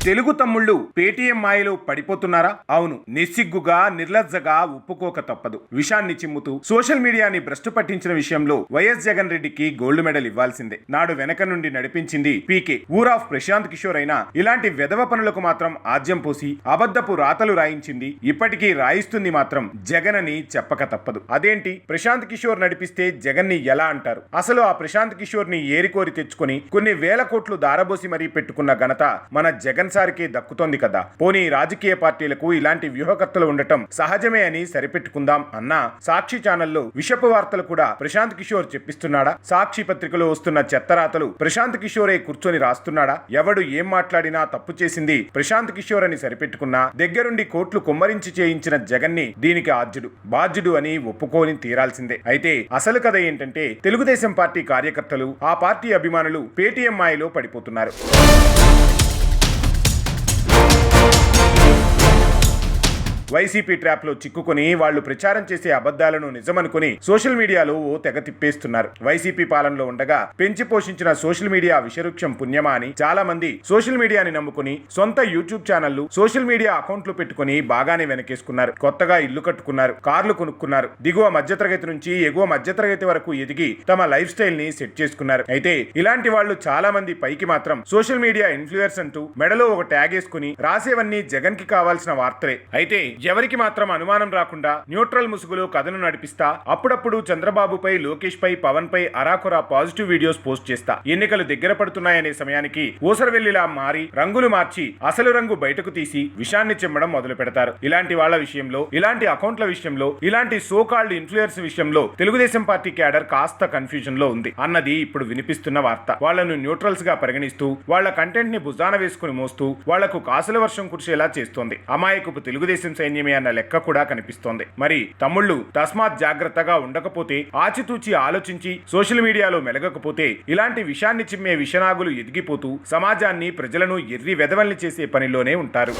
తెలుగు తమ్ముళ్ళు పేటీఎం మాయలో పడిపోతున్నారా? అవును, నిస్సిగ్గుగా నిర్లజ్జగా ఒప్పుకోక తప్పదు. విషాన్ని చిమ్ముతూ సోషల్ మీడియాని భ్రష్టు పట్టించిన విషయంలో వైఎస్ జగన్ రెడ్డికి గోల్డ్ మెడల్ ఇవ్వాల్సిందే. నాడు వెనక నుండి నడిపించింది పీకే. ఊర్ ఆఫ్ ప్రశాంత్ కిషోర్ అయినా ఇలాంటి వెధవ పనులకు మాత్రం ఆజ్యం పోసి అబద్ధపు రాతలు రాయించింది, ఇప్పటికీ రాయిస్తుంది మాత్రం జగన్ అని చెప్పక తప్పదు. అదేంటి, ప్రశాంత్ కిషోర్ నడిపిస్తే జగన్ ని ఎలా అంటారు? అసలు ఆ ప్రశాంత్ కిషోర్ ని ఏరికోరి తెచ్చుకొని కొన్ని వేల కోట్లు దారబోసి మరీ పెట్టుకున్న ఘనత మన జగన్ సార్కే దక్కుతోంది కదా. పోనీ రాజకీయ పార్టీలకు ఇలాంటి వ్యూహకర్తలు ఉండటం సహజమే అని సరిపెట్టుకుందాం అన్నా సాక్షి ఛానల్లో విషపు వార్తలు కూడా ప్రశాంత్ కిషోర్ చెప్పిస్తున్నాడా? సాక్షి పత్రికలో వస్తున్న చెత్తరాతలు ప్రశాంత్ కిషోరే కూర్చొని రాస్తున్నాడా? ఎవడు ఏం మాట్లాడినా తప్పు చేసింది ప్రశాంత్ కిషోర్ అని సరిపెట్టుకున్నా దగ్గరుండి కోట్లు కుమ్మరించి చేయించిన జగన్ ని దీనికి బాధ్యుడు అని ఒప్పుకొని తీరాల్సిందే. అయితే అసలు కథ ఏంటంటే, తెలుగుదేశం పార్టీ కార్యకర్తలు, ఆ పార్టీ అభిమానులు పేటీఎం మాయలో పడిపోతున్నారు. వైసీపీ ట్రాప్ లో చిక్కుకుని వాళ్లు ప్రచారం చేసే అబద్ధాలను నిజమనుకుని సోషల్ మీడియాలో ఓ తెగ తిప్పేస్తున్నారు. వైసీపీ పాలనలో ఉండగా పెంచి పోషించిన సోషల్ మీడియా విషవృక్షం పుణ్యమా అని చాలా మంది సోషల్ మీడియాని నమ్ముకుని సొంత యూట్యూబ్ ఛానళ్లు, సోషల్ మీడియా అకౌంట్లు పెట్టుకుని బాగానే వెనకేసుకున్నారు. కొత్తగా ఇల్లు కట్టుకున్నారు, కార్లు కొనుక్కున్నారు, దిగువ మధ్యతరగతి నుంచి ఎగువ మధ్యతరగతి వరకు ఎదిగి తమ లైఫ్ స్టైల్ ని సెట్ చేసుకున్నారు. అయితే ఇలాంటి వాళ్ళు చాలా మంది పైకి మాత్రం సోషల్ మీడియా ఇన్ఫ్లుయెన్స్ అంటూ మెడలో ఒక ట్యాగ్ వేసుకుని రాసేవన్నీ జగన్ కి కావాల్సిన వార్తలే. అయితే ఎవరికి మాత్రం అనుమానం రాకుండా న్యూట్రల్ ముసుగులో కథను నడిపిస్తా అప్పుడప్పుడు చంద్రబాబుపై, లోకేష్ పై, పవన్ పై అరాకొరా పాజిటివ్ వీడియోస్ పోస్ట్ చేస్తా ఎన్నికలు దగ్గర పడుతున్నాయనే సమయానికి ఊసరవెల్లిలా మారి రంగులు మార్చి అసలు రంగు బయటకు తీసి విషాన్ని చిమ్మడం మొదలు పెడతారు. ఇలాంటి వాళ్ళ విషయంలో, ఇలాంటి అకౌంట్ల విషయంలో, ఇలాంటి సో కాల్డ్ ఇన్ఫ్లుయెన్స్ విషయంలో తెలుగుదేశం పార్టీ క్యాడర్ కాస్త కన్ఫ్యూజన్ లో ఉంది అన్నది ఇప్పుడు వినిపిస్తున్న వార్త. వాళ్లను న్యూట్రల్స్ గా పరిగణిస్తూ వాళ్ల కంటెంట్ ని భుజాన వేసుకుని మోస్తూ వాళ్లకు కాసుల వర్షం కురిసేలా చేస్తోంది. అమాయకపు తెలుగుదేశం సైన్యమే అన్న లెక్క కూడా కనిపిస్తోంది. మరి తమ్ముళ్ళు తస్మాత్ జాగ్రత్తగా ఉండకపోతే, ఆచితూచి ఆలోచించి సోషల్ మీడియాలో మెలగకపోతే ఇలాంటి విషాన్ని చిమ్మే విషనాగులు ఎదిగిపోతూ సమాజాన్ని, ప్రజలను ఎర్రి వెధవల్ని చేసే పనిలోనే ఉంటారు.